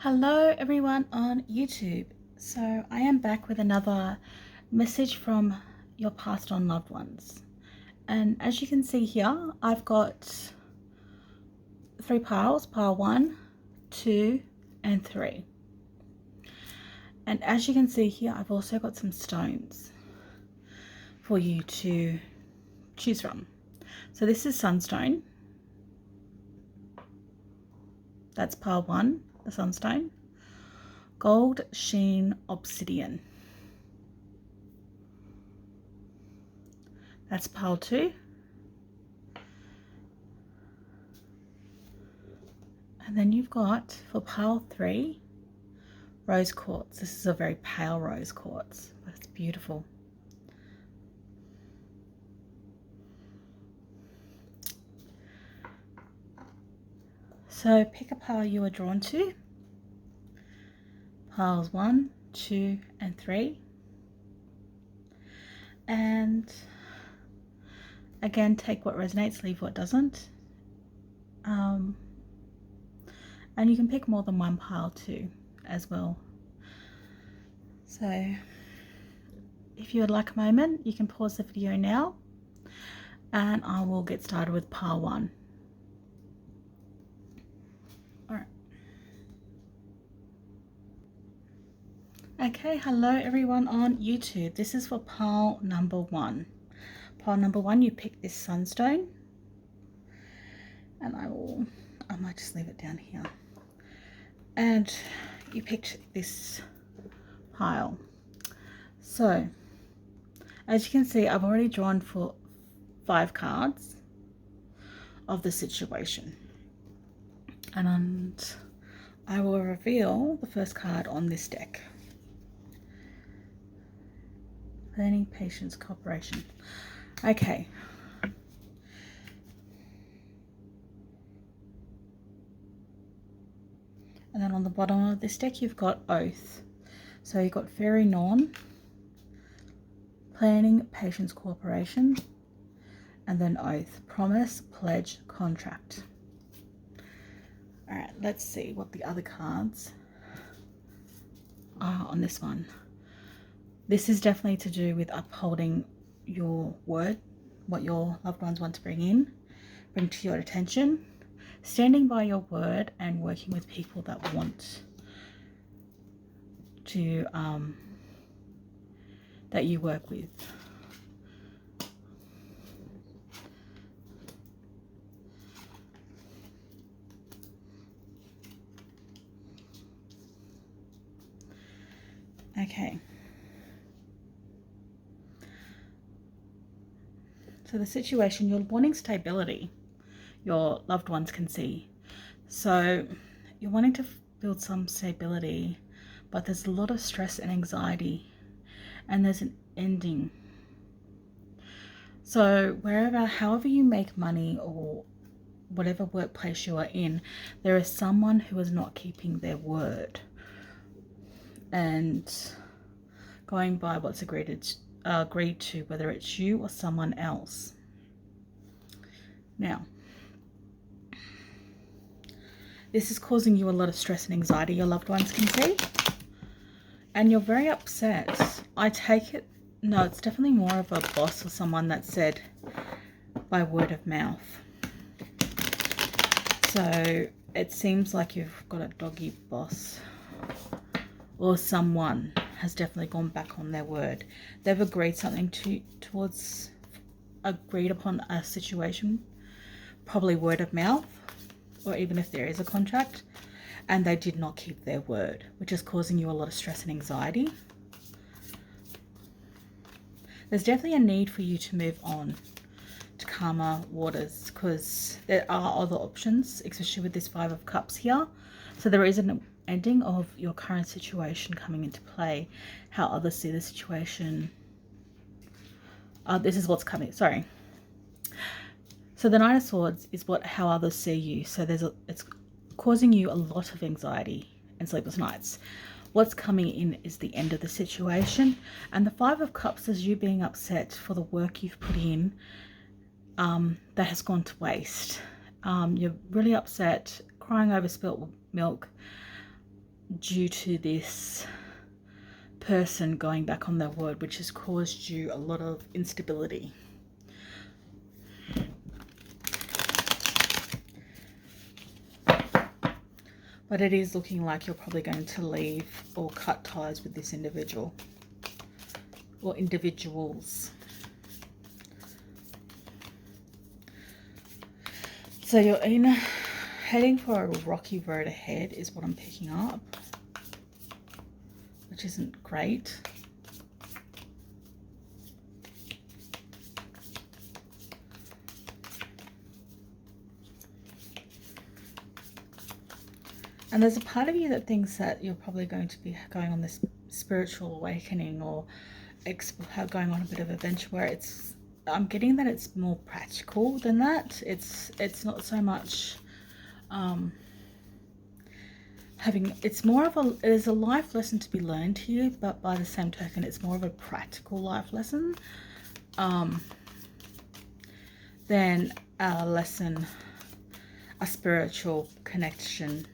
Hello everyone on YouTube. So I am back with another message from your passed on loved ones. And as you can see here, I've got 3 piles, pile 1, 2 and 3. And as you can see here, I've also got some stones for you to choose from. So this is sunstone. That's pile 1, the sunstone. Gold sheen obsidian. That's pile 2. And then you've got, for pile 3, rose quartz. This is a very pale rose quartz, but it's beautiful. So pick a pile you are drawn to. Piles 1, 2 and 3. And again, take what resonates, leave what doesn't. And you can pick more than one pile too as well. So if you would like a moment, you can pause the video now and I will get started with pile 1. Alright. Okay, hello everyone on YouTube. This is for pile number 1. Pile number 1, you pick this sunstone. And I might just leave it down here. And you picked this pile. So, as you can see, I've already drawn for 5 cards of the situation. And I will reveal the first card on this deck. Planning, patience, cooperation. Okay. And then on the bottom of this deck, you've got oath. So you've got fairy non, planning, patience, cooperation, and then oath, promise, pledge, contract. All right, let's see what the other cards are on this one. This is definitely to do with upholding your word, what your loved ones want to bring to your attention, standing by your word and working with people that want to, that you work with. Okay. So the situation, you're wanting stability, your loved ones can see. So you're wanting to build some stability, but there's a lot of stress and anxiety, and there's an ending. So however you make money or whatever workplace you are in, there is someone who is not keeping their word and going by what's agreed to, whether it's you or someone else. Now, this is causing you a lot of stress and anxiety, your loved ones can see. And you're very upset. I take it, no, it's definitely more of a boss or someone that said by word of mouth. So it seems like you've got a doggy boss, or someone has definitely gone back on their word. They've agreed something agreed upon a situation, probably word of mouth, or even if there is a contract, and they did not keep their word, which is causing you a lot of stress and anxiety. There's definitely a need for you to move on to calmer waters, because there are other options, especially with this 5 of Cups here. So there is an ending of your current situation coming into play, how others see the situation. This is what's coming, sorry. So the Knight of Swords is how others see you. So it's causing you a lot of anxiety and sleepless nights. What's coming in is the end of the situation. And the 5 of Cups is you being upset for the work you've put in that has gone to waste. You're really upset, crying over spilt milk, due to this person going back on their word, which has caused you a lot of instability. But it is looking like you're probably going to leave or cut ties with this individual or individuals. So you're heading for a rocky road ahead is what I'm picking up, which isn't great. And there's a part of you that thinks that you're probably going to be going on this spiritual awakening or going on a bit of adventure where I'm getting that it's more practical than that. It's not so much it's more of there's a life lesson to be learned here, but by the same token, it's more of a practical life lesson than a lesson, a spiritual connection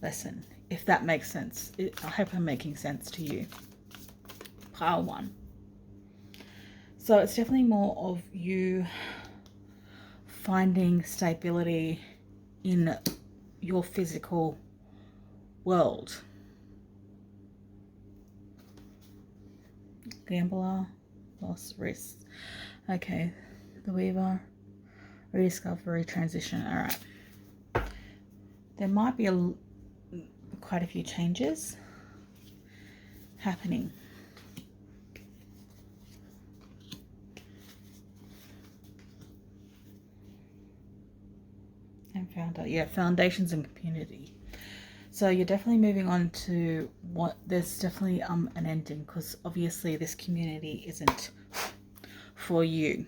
lesson, if that makes sense. I hope I'm making sense to you. Pile 1. So it's definitely more of you finding stability in your physical world. Gambler, loss, risks. Okay, the Weaver, rediscovery, transition. All right. There might be quite a few changes happening. And foundations and community. So you're definitely moving on to there's definitely an ending, because obviously this community isn't for you.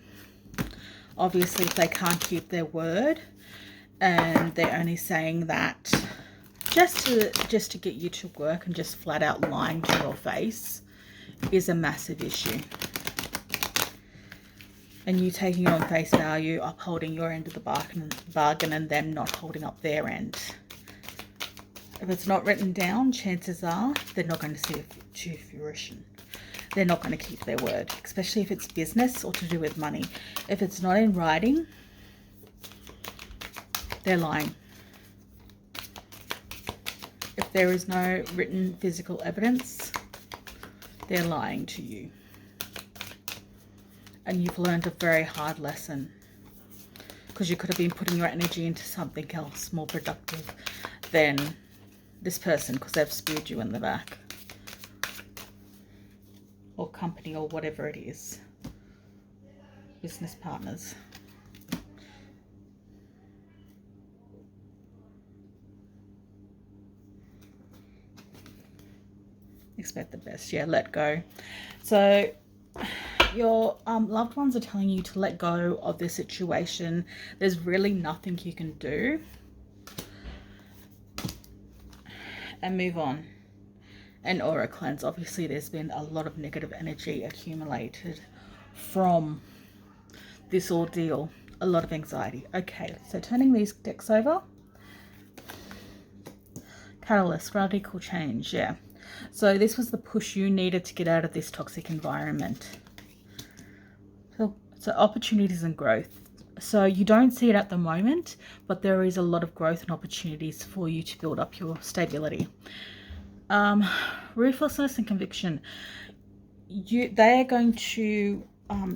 Obviously, if they can't keep their word and they're only saying that just to get you to work and just flat out lying to your face is a massive issue. And you taking on face value, upholding your end of the bargain and them not holding up their end. If it's not written down, chances are they're not going to see it to fruition. They're not going to keep their word, especially if it's business or to do with money. If it's not in writing, they're lying. If there is no written physical evidence, they're lying to you. And you've learned a very hard lesson, because you could have been putting your energy into something else more productive than this person, because they've spewed you in the back, or company, or whatever it is. Business partners. Expect the best. Yeah, let go. So your loved ones are telling you to let go of this situation. There's really nothing you can do, and move on. And aura cleanse. Obviously there's been a lot of negative energy accumulated from this ordeal, a lot of anxiety. Okay, so turning these decks over. Catalyst, radical change. Yeah, so this was the push you needed to get out of this toxic environment. So opportunities and growth. So you don't see it at the moment, but there is a lot of growth and opportunities for you to build up your stability. Ruthlessness and conviction. They are going to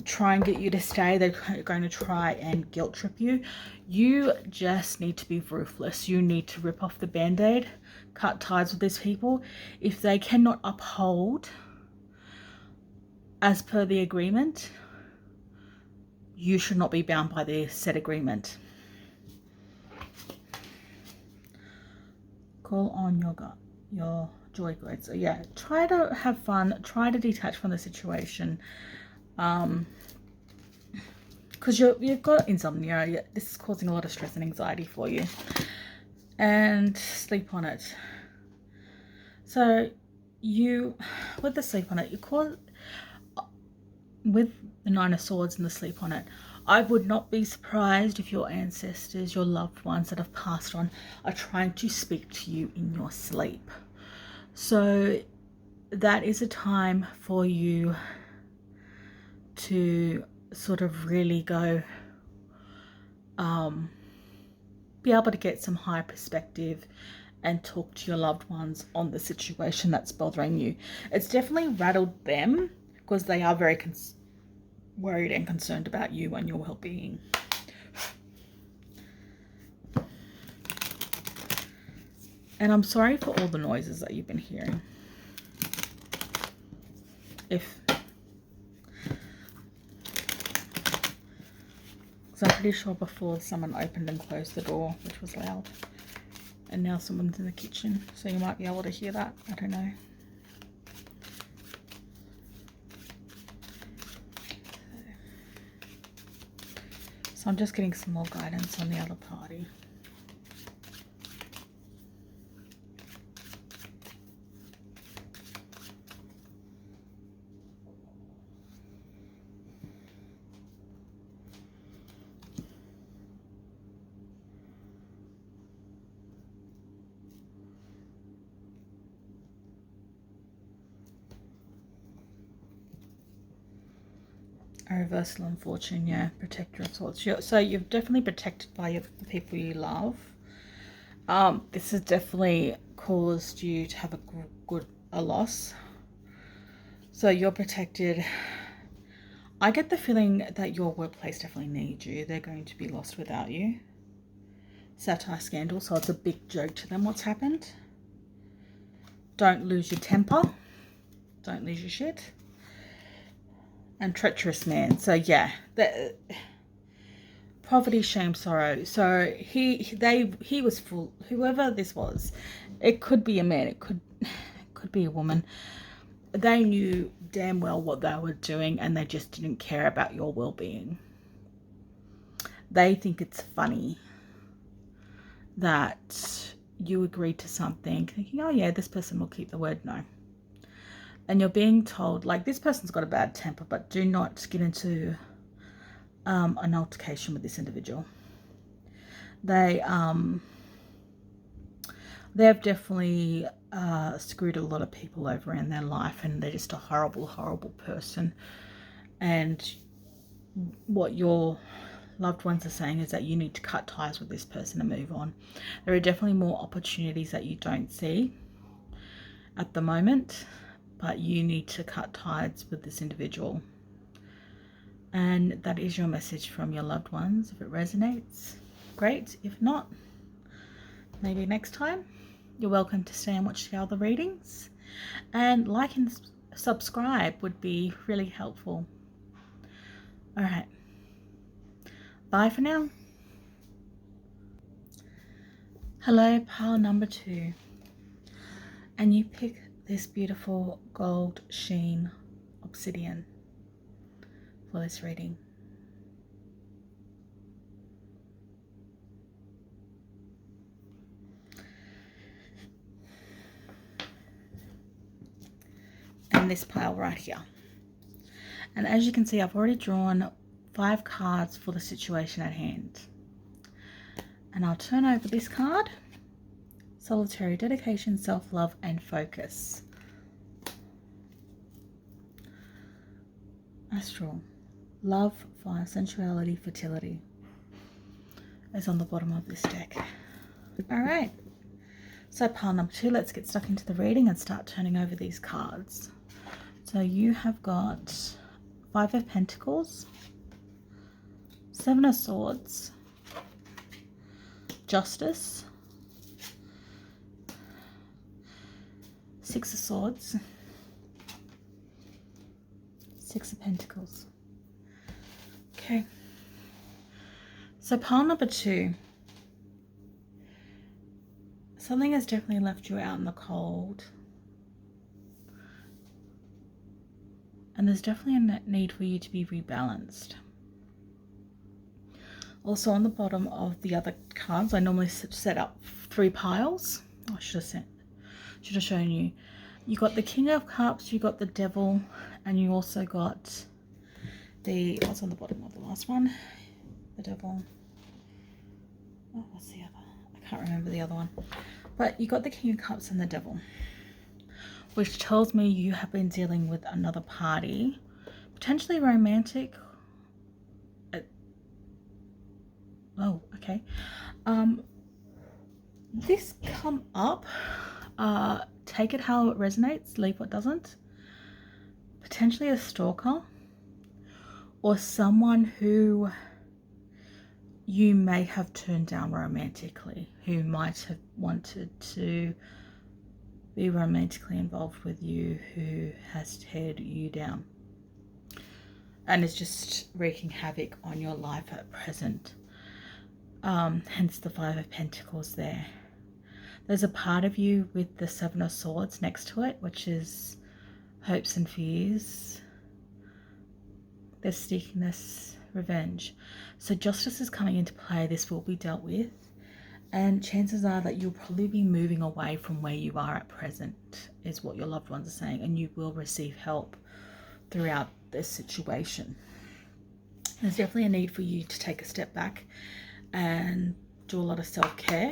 try and get you to stay. They're going to try and guilt trip you. You just need to be ruthless. You need to rip off the band-aid, cut ties with these people. If they cannot uphold as per the agreement, you should not be bound by the said agreement. Call on your joy grade. So yeah, try to have fun, try to detach from the situation, because you've got insomnia. This is causing a lot of stress and anxiety for you, and sleep on it. So with the sleep on it, with the Nine of Swords and the sleep on it, I would not be surprised if your ancestors, your loved ones that have passed on, are trying to speak to you in your sleep. So that is a time for you to sort of really go, be able to get some high perspective and talk to your loved ones on the situation that's bothering you. It's definitely rattled them because they are very worried and concerned about you and your well-being. And I'm sorry for all the noises that you've been hearing. So I'm pretty sure before someone opened and closed the door, which was loud. And now someone's in the kitchen, so you might be able to hear that. I don't know. So I'm just getting some more guidance on the other party. A reversal on fortune, yeah. Protector of swords. So you're definitely protected by the people you love. This has definitely caused you to have a loss. So you're protected. I get the feeling that your workplace definitely needs you. They're going to be lost without you. Satire scandal, so it's a big joke to them what's happened. Don't lose your temper. Don't lose your shit. And treacherous man. So yeah, poverty, shame, sorrow. So he was full. Whoever this was, it could be a man. It could be a woman. They knew damn well what they were doing, and they just didn't care about your well-being. They think it's funny that you agreed to something, thinking, oh yeah, this person will keep the word. No. And you're being told, like, this person's got a bad temper, but do not get into an altercation with this individual. They've definitely screwed a lot of people over in their life, and they're just a horrible, horrible person. And what your loved ones are saying is that you need to cut ties with this person and move on. There are definitely more opportunities that you don't see at the moment, but you need to cut ties with this individual. And that is your message from your loved ones. If it resonates, great. If not, maybe next time. You're welcome to stay and watch the other readings. And like and subscribe would be really helpful. All right. Bye for now. Hello, pile number 2. And you pick this beautiful gold sheen obsidian for this reading. And this pile right here. And as you can see, I've already drawn 5 cards for the situation at hand. And I'll turn over this card. Solitary, dedication, self-love, and focus. Astral, love, fire, sensuality, fertility is on the bottom of this deck. All right. So pile number 2, let's get stuck into the reading and start turning over these cards. So you have got 5 of Pentacles, 7 of Swords, Justice, 6 of Swords, 6 of Pentacles. Okay. So pile number 2. Something has definitely left you out in the cold. And there's definitely a need for you to be rebalanced. Also on the bottom of the other cards, I normally set up 3 piles. I should have shown you. You got the King of Cups, you got the Devil, and you also got the, what's on the bottom of the last one? The Devil. Oh, what's the other? I can't remember the other one. But you got the King of Cups and the Devil. which tells me you have been dealing with another party, potentially romantic. Oh, okay. This come up, take it how it resonates, leave what doesn't. Potentially a stalker, or someone who you may have turned down romantically, who might have wanted to be romantically involved with you, who has teared you down and is just wreaking havoc on your life at present. Hence the Five of Pentacles there. There's a part of you with the Seven of Swords next to it, which is hopes and fears. There's sneakiness, revenge. So justice is coming into play. This will be dealt with. And chances are that you'll probably be moving away from where you are at present, is what your loved ones are saying. And you will receive help throughout this situation. There's definitely a need for you to take a step back and do a lot of self-care.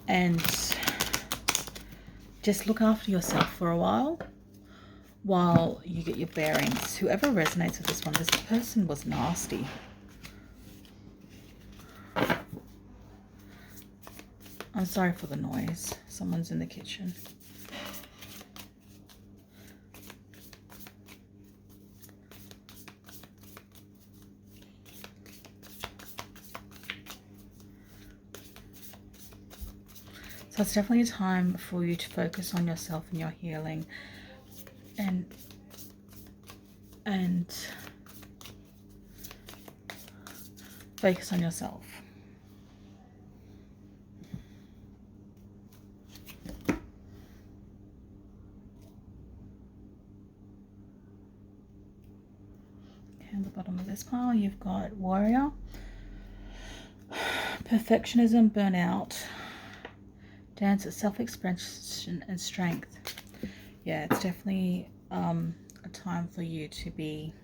And just look after yourself for a while you get your bearings. Whoever resonates with this one, this person was nasty. I'm sorry for the noise. Someone's in the kitchen. So it's definitely a time for you to focus on yourself and your healing and focus on yourself. Okay, at the bottom of this pile, you've got Warrior, Perfectionism, Burnout, Dance at Self-Expression and Strength. Yeah, it's definitely a time for you to be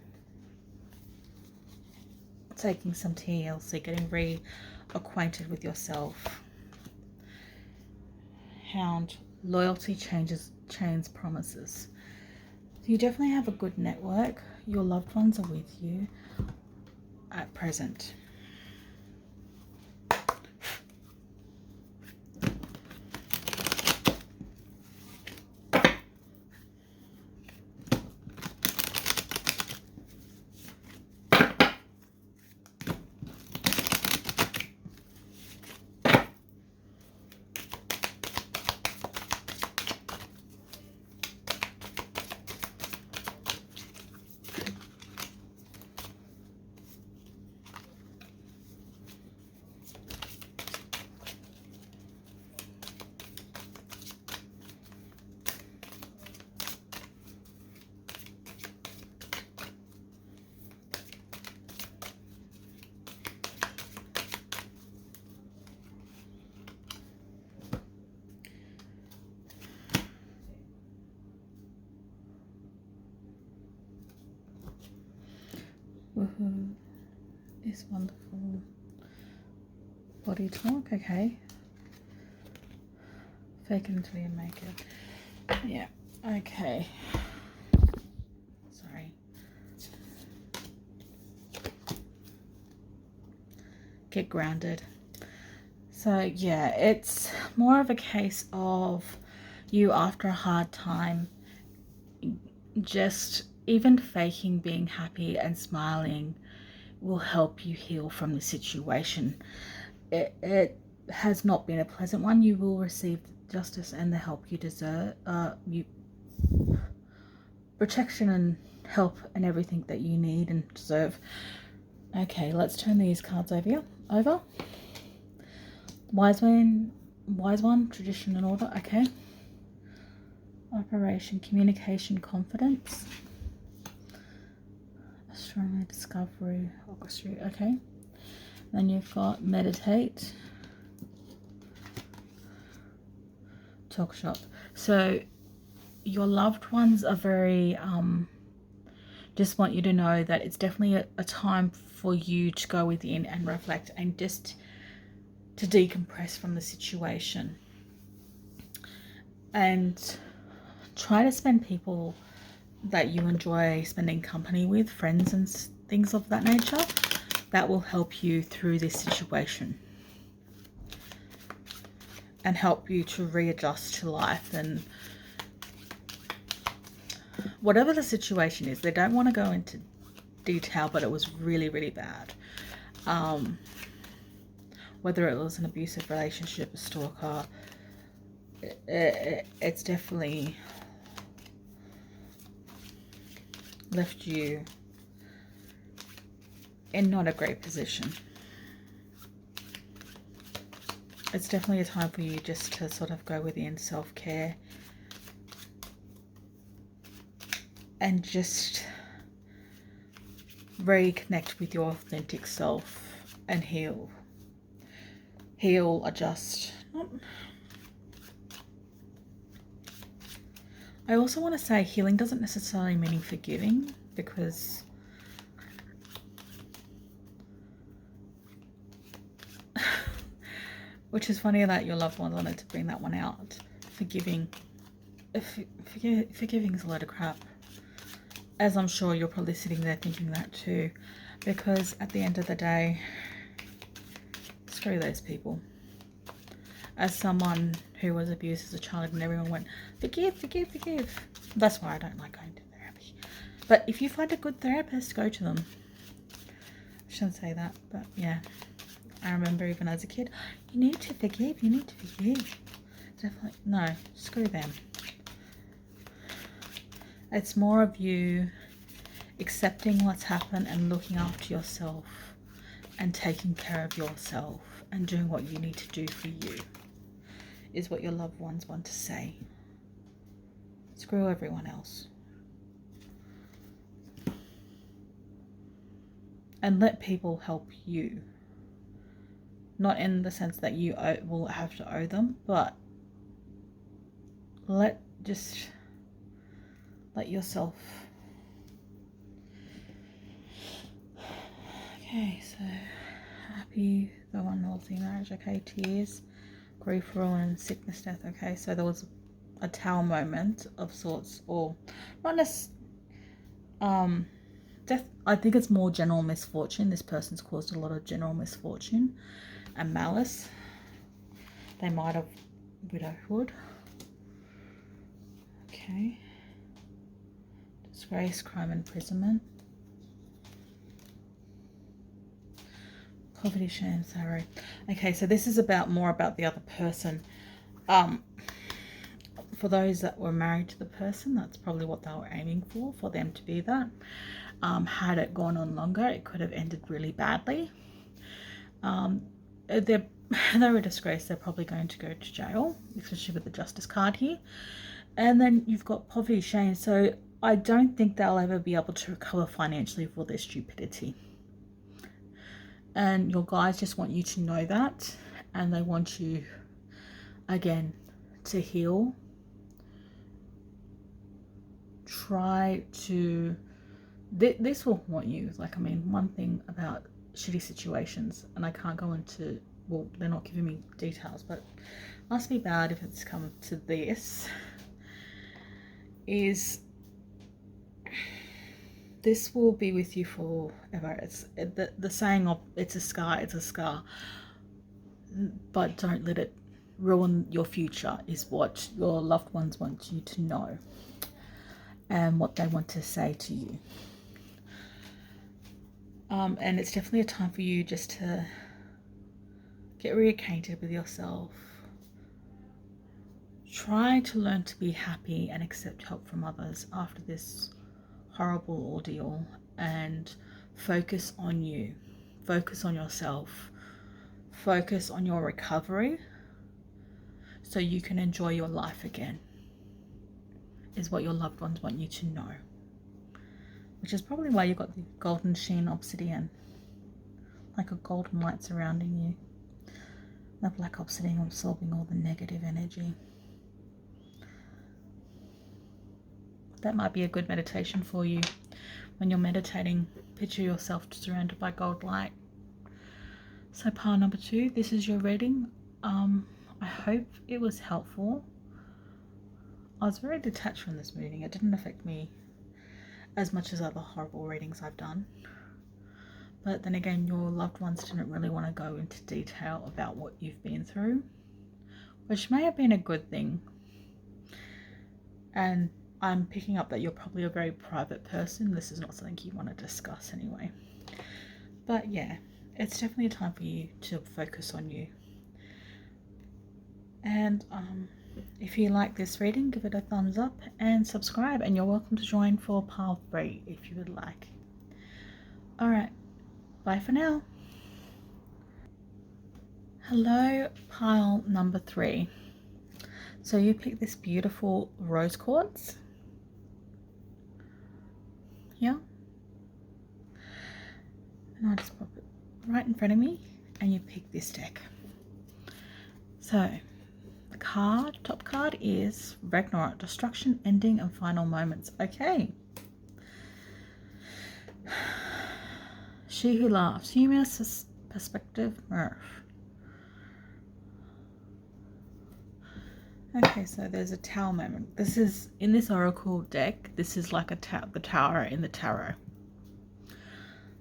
taking some TLC, getting reacquainted with yourself. Hound, Loyalty chains promises. So you definitely have a good network. Your loved ones are with you at present. Woohoo is wonderful. Body talk, okay. Fake it until you make it. Yeah, okay. Sorry. Get grounded. So yeah, it's more of a case of you after a hard time, just even faking being happy and smiling will help you heal from the situation. It has not been a pleasant one. You will receive justice and the help you deserve, protection and help and everything that you need and deserve. Okay, let's turn these cards over. Wise one, tradition and order. Okay. Operation, communication, confidence. Astronomy, discovery, orchestra. Okay. Then you've got meditate, talk shop. So your loved ones are very just want you to know that it's definitely a time for you to go within and reflect and just to decompress from the situation. and try to spend people that you enjoy spending company with, friends and things of that nature, that will help you through this situation and help you to readjust to life. And whatever the situation is, they don't want to go into detail, but it was really, really bad. Whether it was an abusive relationship, a stalker, it's definitely left you in not a great position. It's definitely a time for you just to sort of go within, self-care, and just reconnect with your authentic self and heal, adjust. I also want to say healing doesn't necessarily mean forgiving, because which is funny that your loved ones wanted to bring that one out. Forgiving is a load of crap, as I'm sure you're probably sitting there thinking that too, because at the end of the day, screw those people. As someone who was abused as a child and everyone went, forgive, forgive, forgive. That's why I don't like going to therapy. But if you find a good therapist, go to them. I shouldn't say that, but yeah. I remember even as a kid, you need to forgive, you need to forgive. Definitely, no, screw them. It's more of you accepting what's happened and looking after yourself and taking care of yourself and doing what you need to do for you, is what your loved ones want to say. Screw everyone else. And let people help you. Not in the sense that you will have to owe them, but let yourself. Okay, so happy, the one healthy marriage. Okay, tears, grief, ruin, sickness, death. Okay, so there was a tower moment of sorts, or not necessarily death. I think it's more general misfortune. This person's caused a lot of general misfortune and malice. They might have widowhood. Okay. Disgrace, crime, imprisonment. Poverty, shame, sorrow. Okay, so this is more about the other person. For those that were married to the person, that's probably what they were aiming for them to be that. Had it gone on longer, it could have ended really badly. They're a disgrace. They're probably going to go to jail, especially with the justice card here. And then you've got poverty, shame. So I don't think they'll ever be able to recover financially for their stupidity. And your guys just want you to know that, and they want you, again, to heal. Try to, this will haunt you. Like, I mean, one thing about shitty situations, and I can't go into, well, they're not giving me details, but must be bad if it's come to this, is this will be with you forever. It's the saying of it's a scar, but don't let it ruin your future, is what your loved ones want you to know and what they want to say to you. And it's definitely a time for you just to get reacquainted with yourself. Try to learn to be happy and accept help from others after this horrible ordeal, and focus on you, focus on yourself, focus on your recovery so you can enjoy your life again, is what your loved ones want you to know. Which is probably why you got the golden sheen obsidian, like a golden light surrounding you. The black obsidian absorbing all the negative energy. That might be a good meditation for you. When you're meditating, picture yourself surrounded by gold light. So pile number 2, this is your reading. I hope it was helpful. I was very detached from this reading. It didn't affect me as much as other horrible readings I've done. But then again, your loved ones didn't really want to go into detail about what you've been through, which may have been a good thing. And I'm picking up that you're probably a very private person. This is not something you want to discuss anyway. But yeah, it's definitely a time for you to focus on you. And if you like this reading, give it a thumbs up and subscribe. And you're welcome to join for pile 3 if you would like. Alright, bye for now. Hello, pile number 3. So you pick this beautiful rose quartz. Yeah. And I'll just pop it right in front of me, and you pick this deck. So the top card is Ragnarok, destruction, ending, and final moments. Okay. She who laughs, humor, perspective, mirth. Okay, so there's a tower moment. This is, in this oracle deck, this is like the tower in the tarot.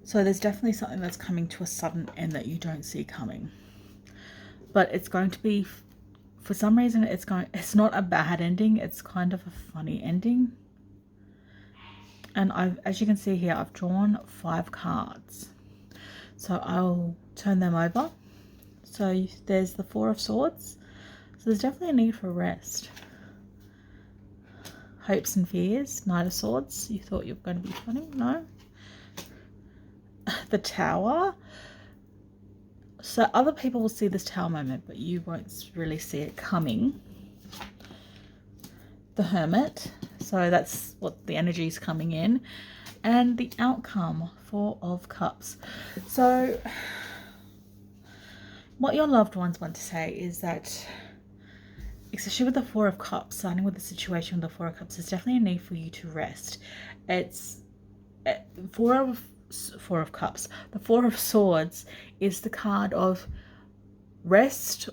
So there's definitely something that's coming to a sudden end that you don't see coming. But it's going to be, for some reason, it's not a bad ending. It's kind of a funny ending. And as you can see here, I've drawn 5 cards. So I'll turn them over. So there's the 4 of Swords. So there's definitely a need for rest. Hopes and fears, Knight of Swords. You thought you were going to be funny? No. The Tower. So other people will see this tower moment, but you won't really see it coming. The Hermit. So that's what the energy is coming in. And the outcome, 4 of Cups. So what your loved ones want to say is that, especially with the 4 of Cups, starting with the situation with the 4 of Cups, there's definitely a need for you to rest. It's 4 of Cups. The 4 of Swords is the card of rest,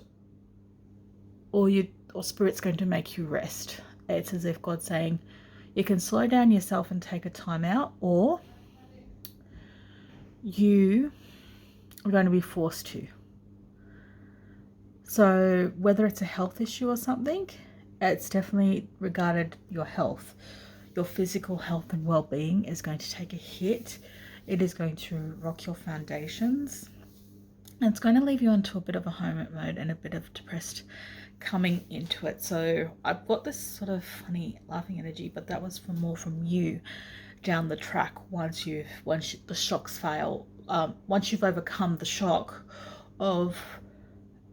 or Spirit's going to make you rest. It's as if God's saying you can slow down yourself and take a time out, or you are going to be forced to. So whether it's a health issue or something, it's definitely regarded your health. Your physical health and well-being is going to take a hit. It is going to rock your foundations. And it's going to leave you into a bit of a hermit mode and a bit of depressed coming into it. So I've got this sort of funny laughing energy, but that was more from you down the track once the shocks fail. Once you've overcome the shock of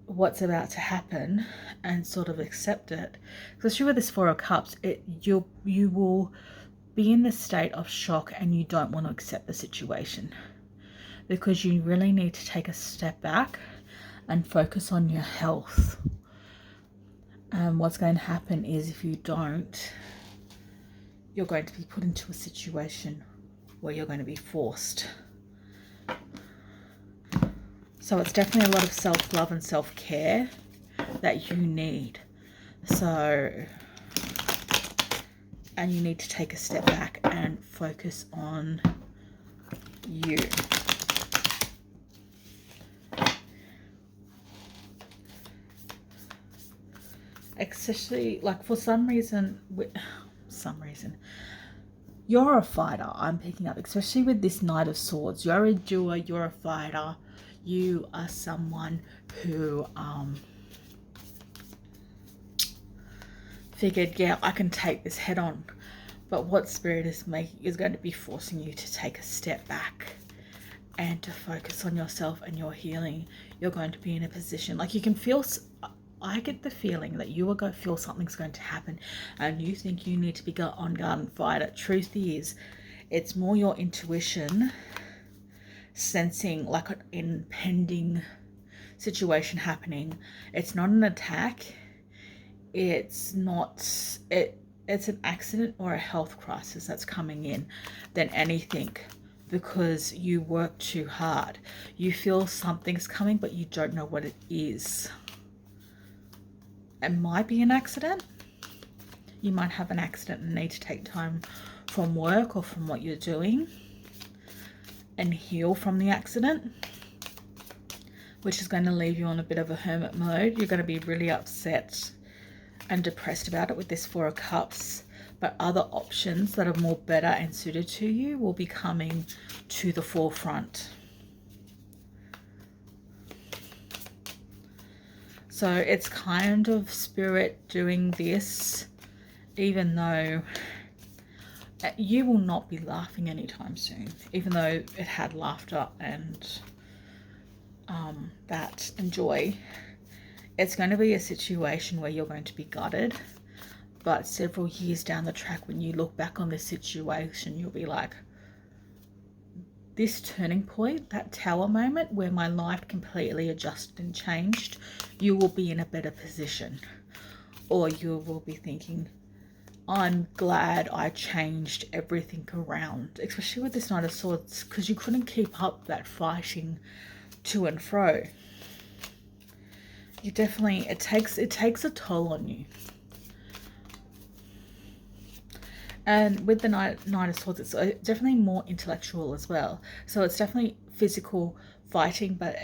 what's about to happen and sort of accept it. Especially with this 4 of Cups, you will be in this state of shock and you don't want to accept the situation, because you really need to take a step back and focus on your health. What's going to happen is, if you don't, you're going to be put into a situation where you're going to be forced. So it's definitely a lot of self-love and self-care that you need. So, and you need to take a step back and focus on you. Especially, like, for some reason, you're a fighter, I'm picking up, especially with this Knight of Swords. You're a doer, you're a fighter. You are someone who figured, yeah, I can take this head on. But what Spirit is going to be forcing you to take a step back and to focus on yourself and your healing. You're going to be in a position, like, you can feel, I get the feeling that you are going to feel something's going to happen and you think you need to be on guard and fight it. Truth is, it's more your intuition sensing like an impending situation happening. It's not an attack. It's an accident or a health crisis that's coming in than anything, because you work too hard. You feel something's coming, but you don't know what it is. It might be an accident. You might have an accident and need to take time from work or from what you're doing and heal from the accident, which is going to leave you on a bit of a hermit mode. You're going to be really upset and depressed about it with this Four of Cups, but other options that are more better and suited to you will be coming to the forefront. So it's kind of Spirit doing this, even though you will not be laughing anytime soon, even though it had laughter and that and joy. It's going to be a situation where you're going to be gutted, but several years down the track, when you look back on this situation, you'll be like, this turning point, that tower moment where my life completely adjusted and changed, you will be in a better position. Or you will be thinking, I'm glad I changed everything around, especially with this Knight of Swords, because you couldn't keep up that fighting to and fro. You definitely, it takes a toll on you. And with the Knight of Swords, it's definitely more intellectual as well. So it's definitely physical fighting, but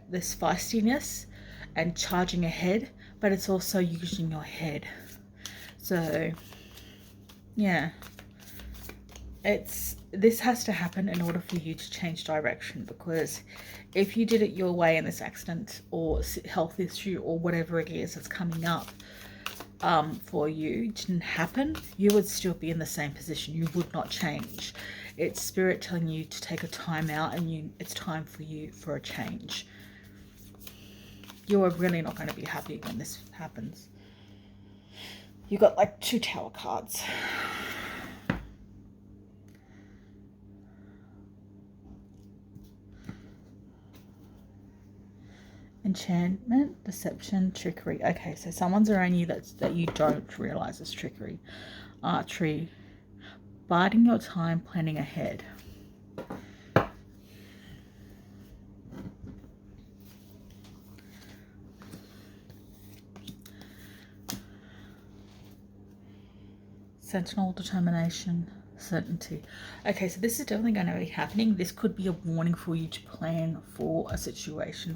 this feistiness and charging ahead, but it's also using your head. So yeah, this has to happen in order for you to change direction, because if you did it your way in this accident or health issue or whatever it is that's coming up for you didn't happen, you would still be in the same position. You would not change. It's Spirit telling you to take a time out, and it's time for you for a change. You are really not going to be happy when this happens. You got like 2 Tower cards. Enchantment, deception, trickery. Okay, so someone's around you that you don't realize is trickery. Archery, biding your time, planning ahead. Sentinel, determination, certainty. Okay, so this is definitely going to be happening. This could be a warning for you to plan for a situation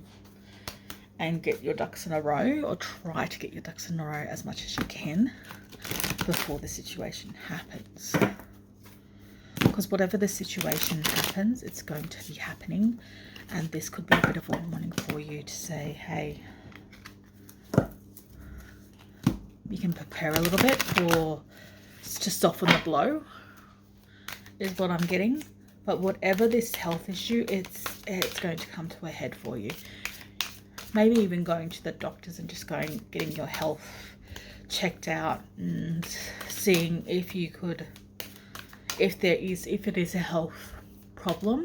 and get your ducks in a row, or try to get your ducks in a row as much as you can before the situation happens. Because whatever the situation happens, it's going to be happening, and this could be a bit of a warning for you to say, hey, you can prepare a little bit for to soften the blow, is what I'm getting. But whatever this health issue, it's going to come to a head for you. Maybe even going to the doctors and just getting your health checked out and seeing if you could, if it is a health problem,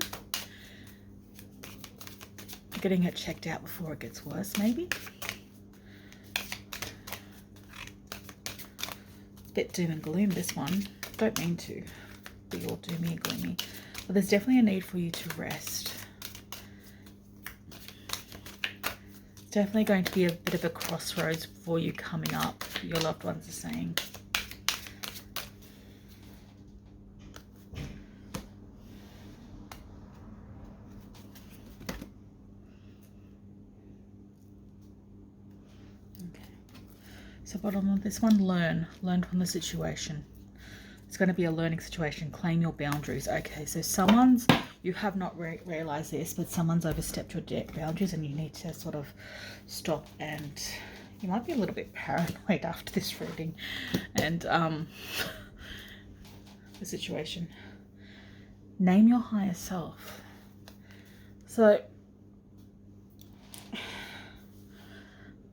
getting it checked out before it gets worse, maybe. Bit doom and gloom, this one. Don't mean to be all doomy and gloomy, but there's definitely a need for you to rest. It's definitely going to be a bit of a crossroads for you coming up, your loved ones are saying. Okay. So bottom of this one, learn from the situation. It's going to be a learning situation. Claim your boundaries. Okay, so you have not realized this, but someone's overstepped your boundaries, and you need to sort of stop. And you might be a little bit paranoid after this reading and the situation. Name your higher self. So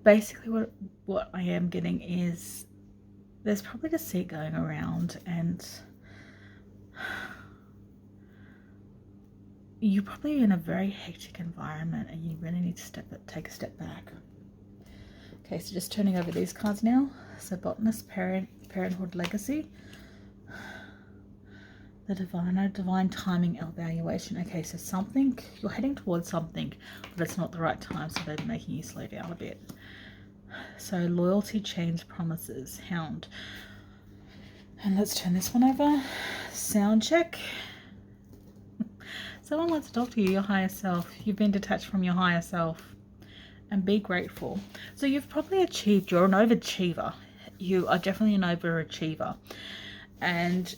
basically what I am getting is there's probably deceit going around, and you're probably in a very hectic environment, and you really need to take a step back. Okay, so just turning over these cards now. So botanist, parenthood, legacy, the divine timing, evaluation. Okay, so something, you're heading towards something, but it's not the right time, so they're making you slow down a bit. So loyalty, chains, promises, hound. And let's turn this one over. Sound check. Someone wants to talk to you, your higher self. You've been detached from your higher self. And be grateful. So you've probably achieved, you're an overachiever. You are definitely an overachiever. And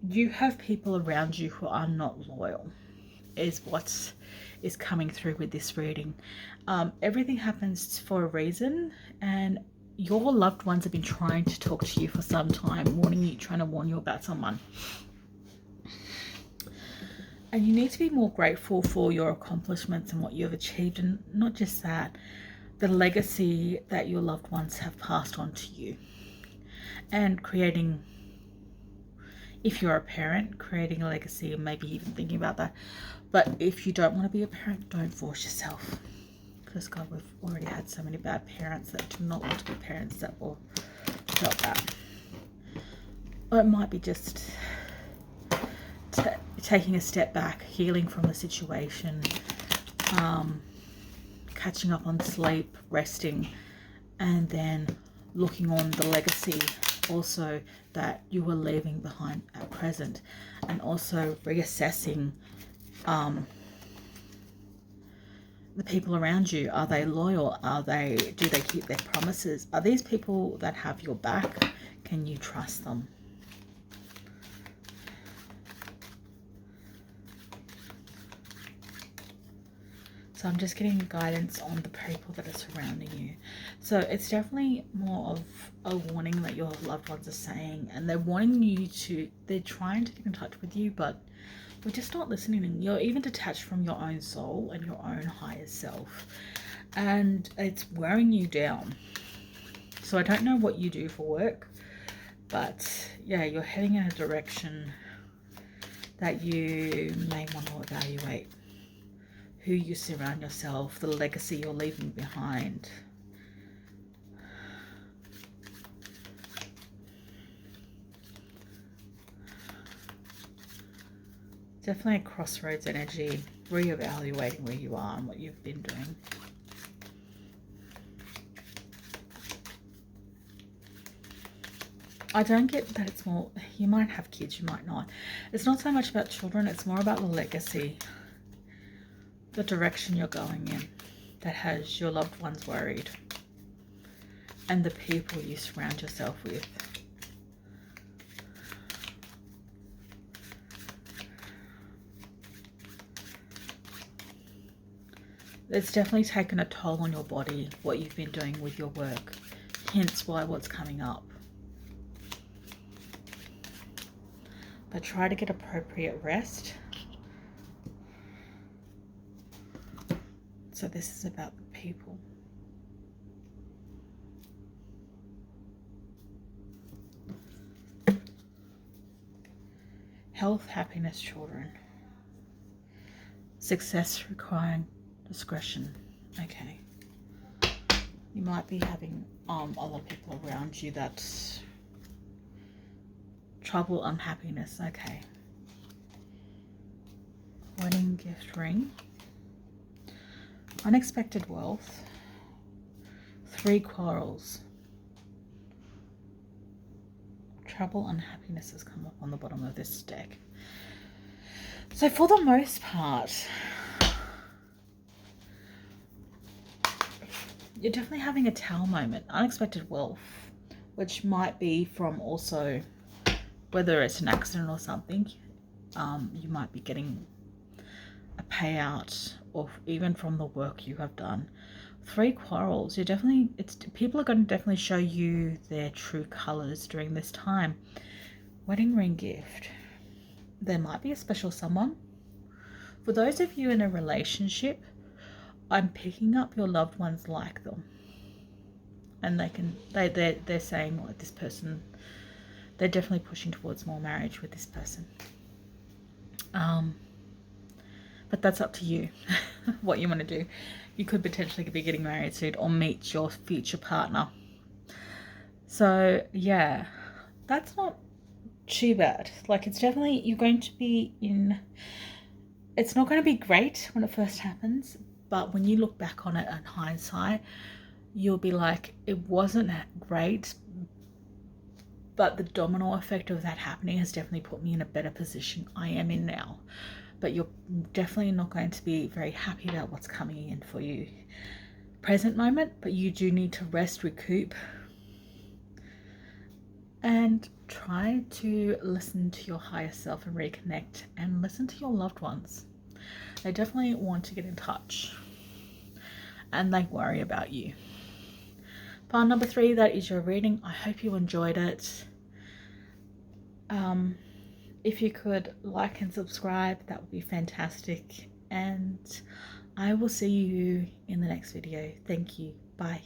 you have people around you who are not loyal, is what is coming through with this reading. Everything happens for a reason, and your loved ones have been trying to talk to you for some time, warning you, trying to warn you about someone. And you need to be more grateful for your accomplishments and what you've achieved, and not just that, the legacy that your loved ones have passed on to you. And creating, if you're a parent, creating a legacy, and maybe even thinking about that. But if you don't want to be a parent, don't force yourself. Because God, we've already had so many bad parents that do not want to be parents that will felt that. Or it might be just taking a step back, healing from the situation, catching up on sleep, resting, and then looking on the legacy also that you were leaving behind at present, and also reassessing the people around you. Are they loyal? Do they keep their promises? Are these people that have your back? Can you trust them? So I'm just getting guidance on the people that are surrounding you. So it's definitely more of a warning that your loved ones are saying, and they're wanting you to, they're trying to get in touch with you, but we're just not listening. And you're even detached from your own soul and your own higher self, and it's wearing you down. So I don't know what you do for work, but yeah, you're heading in a direction that you may want to evaluate who you surround yourself, the legacy you're leaving behind. Definitely a crossroads energy, reevaluating where you are and what you've been doing. I don't get that it's more, you might have kids, you might not. It's not so much about children, it's more about the legacy, the direction you're going in that has your loved ones worried, and the people you surround yourself with. It's definitely taken a toll on your body, what you've been doing with your work, hence why what's coming up. But try to get appropriate rest. So this is about the people. Health, happiness, children. Success requiring discretion. Okay. You might be having a lot of people around you that's trouble, unhappiness. Okay. Wedding gift ring. Unexpected wealth. 3 quarrels. Trouble, unhappiness has come up on the bottom of this deck. So for the most part, you're definitely having a Tower moment. Unexpected wealth, which might be from also, whether it's an accident or something, you might be getting a payout, or even from the work you have done. 3 quarrels. You're definitely, people are going to definitely show you their true colors during this time. Wedding ring gift. There might be a special someone. For those of you in a relationship, I'm picking up your loved ones like them, and they're saying, well, this person, they're definitely pushing towards more marriage with this person. But that's up to you what you want to do. You could potentially be getting married soon or meet your future partner. So yeah, that's not too bad. Like, it's definitely, you're going to be in, it's not going to be great when it first happens, but when you look back on it in hindsight, you'll be like, it wasn't great, but the domino effect of that happening has definitely put me in a better position I am in now. But you're definitely not going to be very happy about what's coming in for you present moment, but you do need to rest, recoup, and try to listen to your higher self and reconnect, and listen to your loved ones. They definitely want to get in touch and they worry about you. Pile number 3, that is your reading. I hope you enjoyed it. If you could like and subscribe, that would be fantastic. And I will see you in the next video. Thank you. Bye.